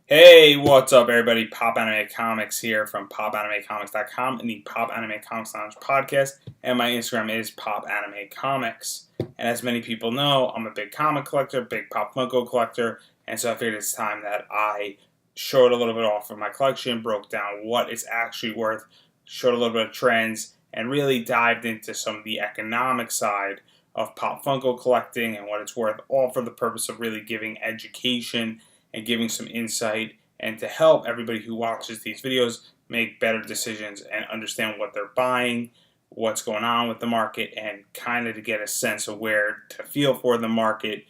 Hey, what's up, everybody? Pop Anime Comics here from PopAnimeComics.com and the Pop Anime Comics Lounge podcast. And my Instagram is Pop Anime Comics. And as many people know, I'm a big comic collector, big Pop Funko collector. And so I figured it's time that I showed a little bit off of my collection, broke down what it's actually worth, showed a little bit of trends, and really dived into some of the economic side of Pop Funko collecting and what it's worth, all for the purpose of really giving education and giving some insight and to help everybody who watches these videos make better decisions and understand what they're buying, what's going on with the market, and kind of to get a sense of where to feel for the market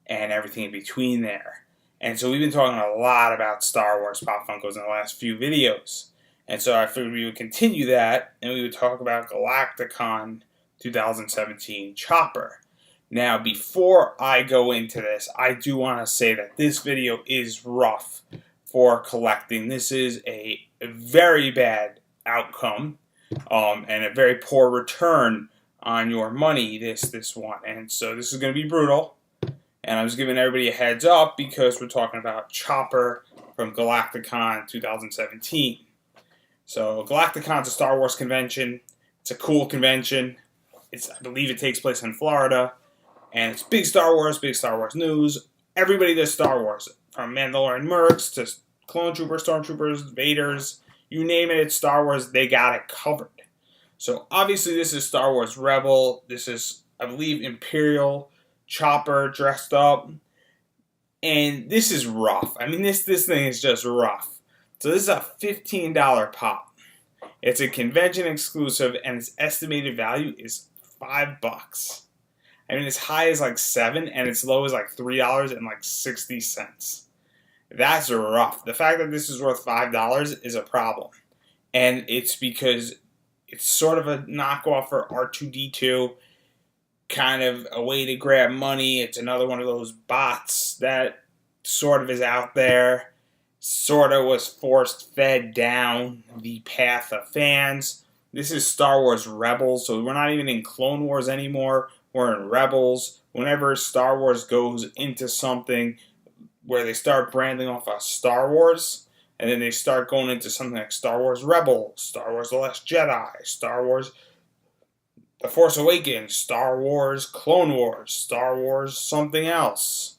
and everything in between there. And so we've been talking a lot about Star Wars Pop Funkos in the last few videos. And so I figured we would continue that and we would talk about Galacticon 2017 Chopper. Now, before I go into this, I do want to say that this video is rough for collecting. This is a very bad outcome and a very poor return on your money, this one. And so this is going to be brutal. And I'm just giving everybody a heads up because we're talking about Chopper from Galacticon 2017. So Galacticon's a Star Wars convention. It's a cool convention. I believe it takes place in Florida. And it's big Star Wars news. Everybody does Star Wars. From Mandalorian mercs to clone troopers, stormtroopers, Vaders, you name it, it's Star Wars, they got it covered. So obviously this is Star Wars Rebel. This is, I believe, Imperial Chopper dressed up. And this is rough. I mean, this thing is just rough. So this is a $15 pop. It's a convention exclusive and its estimated value is $5. I mean, as high as like $7 and as low as like $3.60. That's rough. The fact that this is worth $5 is a problem. And it's because it's sort of a knockoff for R2-D2, kind of a way to grab money. It's another one of those bots that sort of is out there, sort of was fed down the path of fans. This is Star Wars Rebels, so we're not even in Clone Wars anymore. We're in Rebels. Whenever Star Wars goes into something where they start branding off of Star Wars, and then they start going into something like Star Wars Rebels, Star Wars The Last Jedi, Star Wars The Force Awakens, Star Wars Clone Wars, Star Wars something else,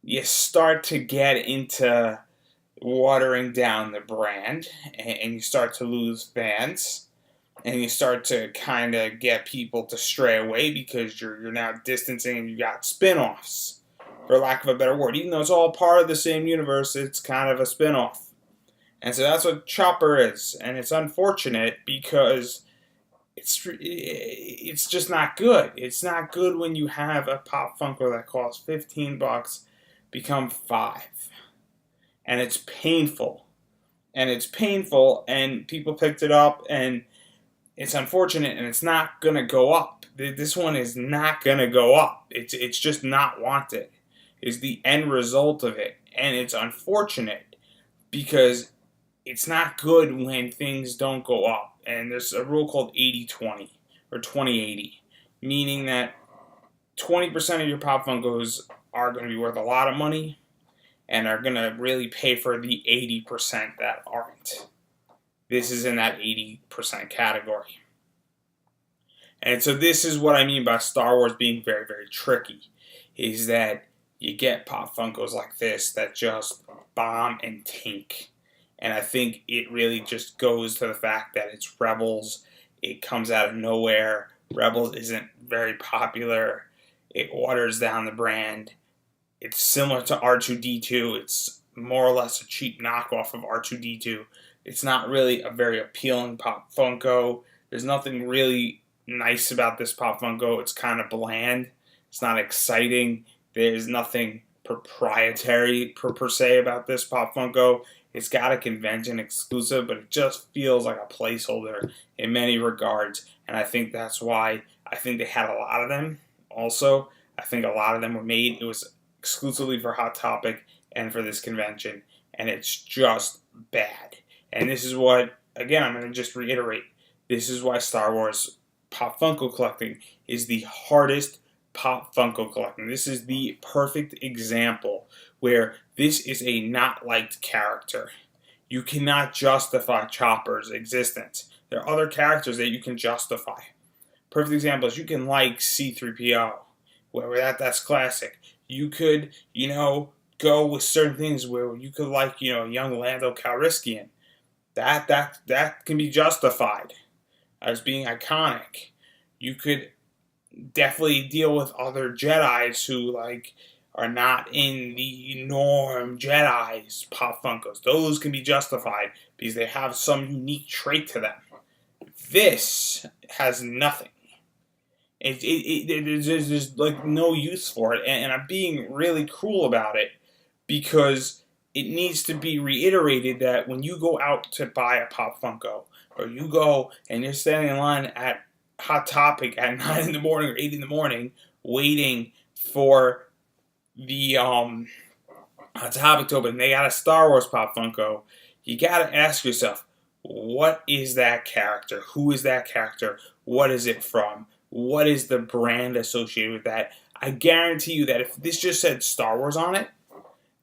you start to get into watering down the brand, and you start to lose fans. And you start to kind of get people to stray away because you're now distancing and you got spin-offs, for lack of a better word. Even though it's all part of the same universe, it's kind of a spin-off. And so that's what Chopper is. And it's unfortunate because it's just not good. It's not good when you have a Pop Funko that costs $15 become $5. And it's painful. And people picked it up and it's unfortunate, and it's not going to go up. This one is not going to go up. It's just not wanted, is the end result of it. And it's unfortunate because it's not good when things don't go up. And there's a rule called 80-20 or 20-80, meaning that 20% of your Pop Funkos are going to be worth a lot of money and are going to really pay for the 80% that aren't. This is in that 80% category. And so this is what I mean by Star Wars being very, very tricky, is that you get Pop Funkos like this that just bomb and tank. And I think it really just goes to the fact that it's Rebels. It comes out of nowhere. Rebels isn't very popular. It waters down the brand. It's similar to R2-D2. It's more or less a cheap knockoff of R2-D2. It's not really a very appealing Pop Funko. There's nothing really nice about this Pop Funko. It's kind of bland. It's not exciting. There's nothing proprietary per se about this Pop Funko. It's got a convention exclusive, but it just feels like a placeholder in many regards. And I think that's why I think they had a lot of them. Also, I think a lot of them were made. It was exclusively for Hot Topic and for this convention. And it's just bad. And this is what, again, I'm going to just reiterate, this is why Star Wars Pop Funko collecting is the hardest Pop Funko collecting. This is the perfect example where this is a not liked character. You cannot justify Chopper's existence. There are other characters that you can justify. Perfect example is you can like C-3PO, where that's classic. You could, go with certain things where you could like, young Lando Calrissian. That can be justified as being iconic. You could definitely deal with other Jedis who are not in the norm Jedi's pop Funkos. Those can be justified because they have some unique trait to them. This has nothing. There's no use for it, and I'm being really cruel about it because it needs to be reiterated that when you go out to buy a pop Funko, or you go and you're standing in line at Hot Topic at 9 in the morning or 8 in the morning, waiting for the Hot Topic to open, and they got a Star Wars pop Funko, you gotta ask yourself, what is that character? Who is that character? What is it from? What is the brand associated with that? I guarantee you that if this just said Star Wars on it,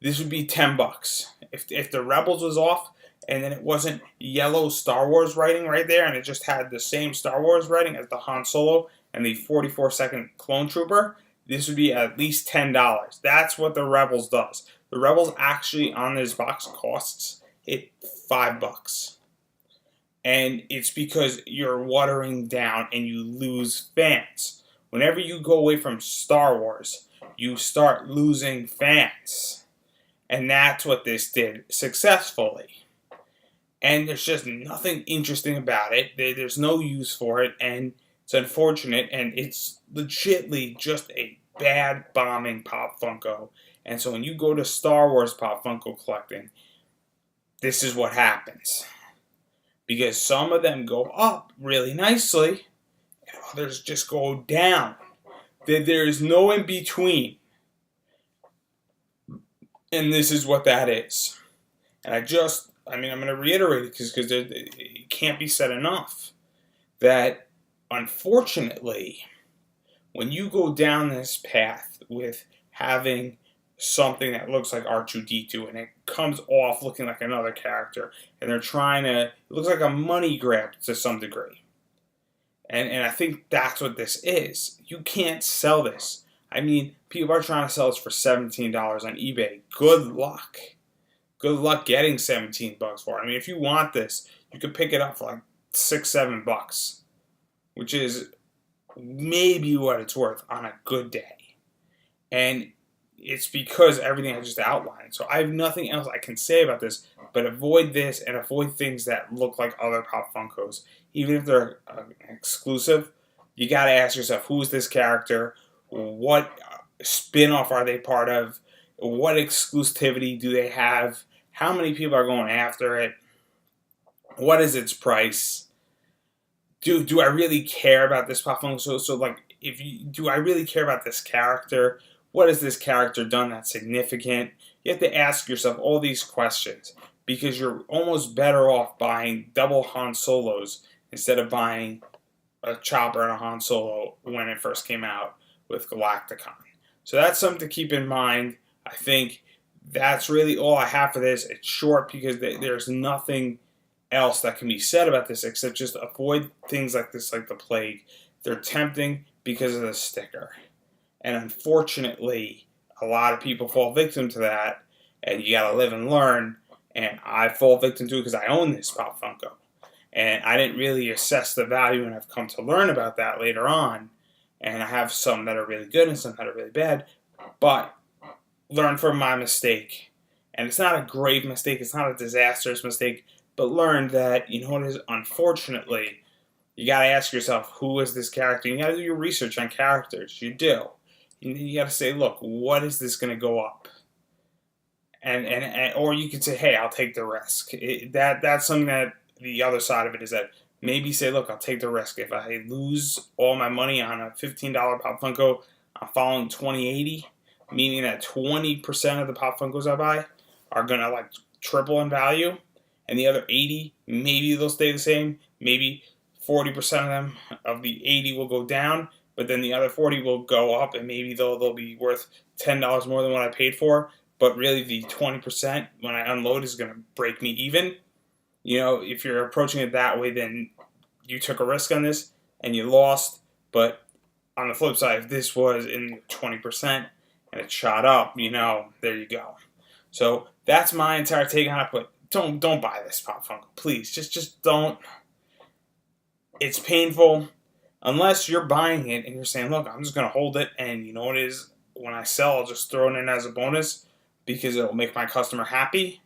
this would be $10. If the Rebels was off, and then it wasn't yellow Star Wars writing right there, and it just had the same Star Wars writing as the Han Solo and the 44-second Clone Trooper, this would be at least $10. That's what the Rebels does. The Rebels actually on this box costs it $5. And it's because you're watering down and you lose fans. Whenever you go away from Star Wars, you start losing fans. And that's what this did successfully. And there's just nothing interesting about it. There's no use for it, and it's unfortunate, and it's legitimately just a bad bombing pop Funko. And so when you go to Star Wars pop Funko collecting, this is what happens. Because some of them go up really nicely, and others just go down. There is no in between. And this is what that is. And I'm going to reiterate it because it can't be said enough that, unfortunately, when you go down this path with having something that looks like R2-D2 and it comes off looking like another character, and they're it looks like a money grab to some degree. And I think that's what this is. You can't sell this. I mean, people are trying to sell this for $17 on eBay. Good luck. Good luck getting $17 for it. I mean, if you want this, you could pick it up for like $6-7, which is maybe what it's worth on a good day. And it's because everything I just outlined. So I have nothing else I can say about this, but avoid this and avoid things that look like other Pop Funkos. Even if they're exclusive, you got to ask yourself, who is this character? What spin-off are they part of? What exclusivity do they have? How many people are going after it? What is its price? Do I really care about this Pop Funko? So do I really care about this character? What has this character done that's significant? You have to ask yourself all these questions because you're almost better off buying double Han Solos instead of buying a Chopper and a Han Solo when it first came out with Galacticon. So that's something to keep in mind. I think that's really all I have for this. It's short because there's nothing else that can be said about this except just avoid things like this, like the plague. They're tempting because of the sticker. And unfortunately, a lot of people fall victim to that, and you gotta live and learn. And I fall victim to it because I own this Pop Funko. And I didn't really assess the value, and I've come to learn about that later on. And I have some that are really good and some that are really bad. But learn from my mistake. And it's not a grave mistake, it's not a disastrous mistake, but learn that, what is, unfortunately, you gotta ask yourself, who is this character? You gotta do your research on characters. You do. You got to say, look, what is this going to go up? And or you could say, hey, I'll take the risk. That's something that the other side of it is that maybe say, look, I'll take the risk. If I lose all my money on a $15 Pop Funko, I'm following 20/80, meaning that 20% of the Pop Funkos I buy are going to triple in value, and the other 80, maybe they'll stay the same. Maybe 40% of them, of the 80 will go down, but then the other 40 will go up, and maybe they'll be worth $10 more than what I paid for. but really the 20% when I unload is going to break me even. If you're approaching it that way, then you took a risk on this and you lost. But on the flip side, if this was in 20% and it shot up, there you go. So that's my entire take on it. But don't buy this Pop Funko, please. Just don't. It's painful unless you're buying it and you're saying, look, I'm just gonna hold it, and you know what it is, when I sell, I'll just throw it in as a bonus because it'll make my customer happy.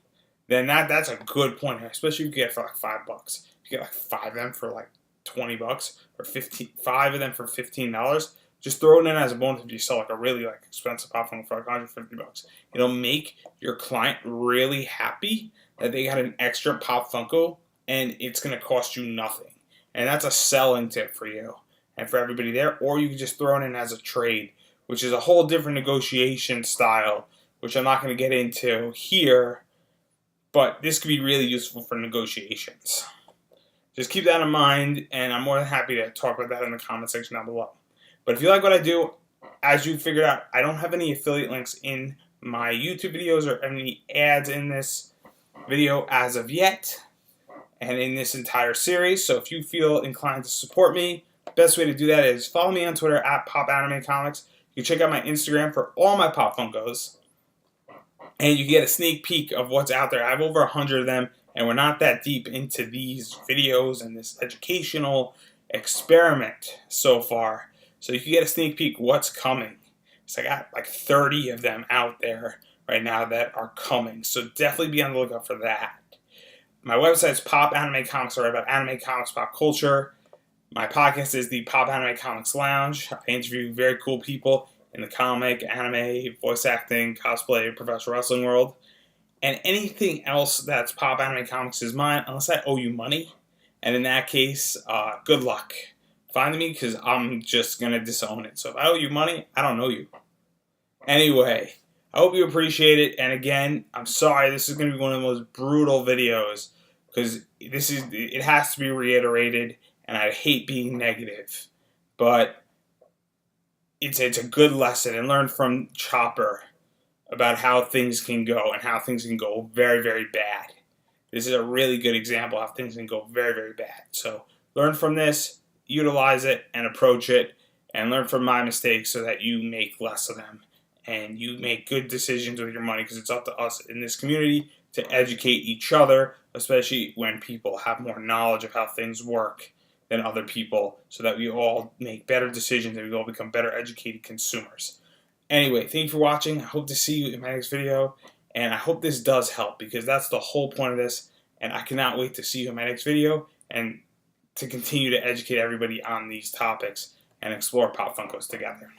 Then that's a good point, especially if you get it for like $5. You get like 5 of them for like $20 or 5 of them for $15. Just throw it in as a bonus if you sell like a really like expensive Pop Funko for like $150. It'll make your client really happy that they got an extra Pop Funko, and it's gonna cost you nothing. And that's a selling tip for you and for everybody there. Or you can just throw it in as a trade, which is a whole different negotiation style, which I'm not going to get into here. But this could be really useful for negotiations. Just keep that in mind, and I'm more than happy to talk about that in the comment section down below. But if you like what I do, as you figured out, I don't have any affiliate links in my YouTube videos or any ads in this video as of yet and in this entire series. So if you feel inclined to support me, best way to do that is follow me on Twitter at PopAnimeComics. You can check out my Instagram for all my Pop Funkos, and you get a sneak peek of what's out there. I have over 100 of them, and we're not that deep into these videos and this educational experiment so far. So you can get a sneak peek what's coming. So I got like 30 of them out there right now that are coming. So definitely be on the lookout for that. My website is Pop Anime Comics. I write about anime, comics, pop culture. My podcast is the Pop Anime Comics Lounge. I interview very cool people in the comic, anime, voice acting, cosplay, professional wrestling world. And anything else that's Pop Anime Comics is mine, unless I owe you money. And in that case, good luck finding me, because I'm just going to disown it. So if I owe you money, I don't know you. Anyway, I hope you appreciate it. And again, I'm sorry, this is going to be one of the most brutal videos, because it has to be reiterated, and I hate being negative. But it's a good lesson, and learn from Chopper about how things can go and how things can go very, very bad. This is a really good example of how things can go very, very bad. So learn from this, utilize it, and approach it, and learn from my mistakes so that you make less of them and you make good decisions with your money, because it's up to us in this community to educate each other, especially when people have more knowledge of how things work than other people, so that we all make better decisions and we all become better educated consumers. Anyway, thank you for watching. I hope to see you in my next video, and I hope this does help, because that's the whole point of this, and I cannot wait to see you in my next video and to continue to educate everybody on these topics and explore Pop Funkos together.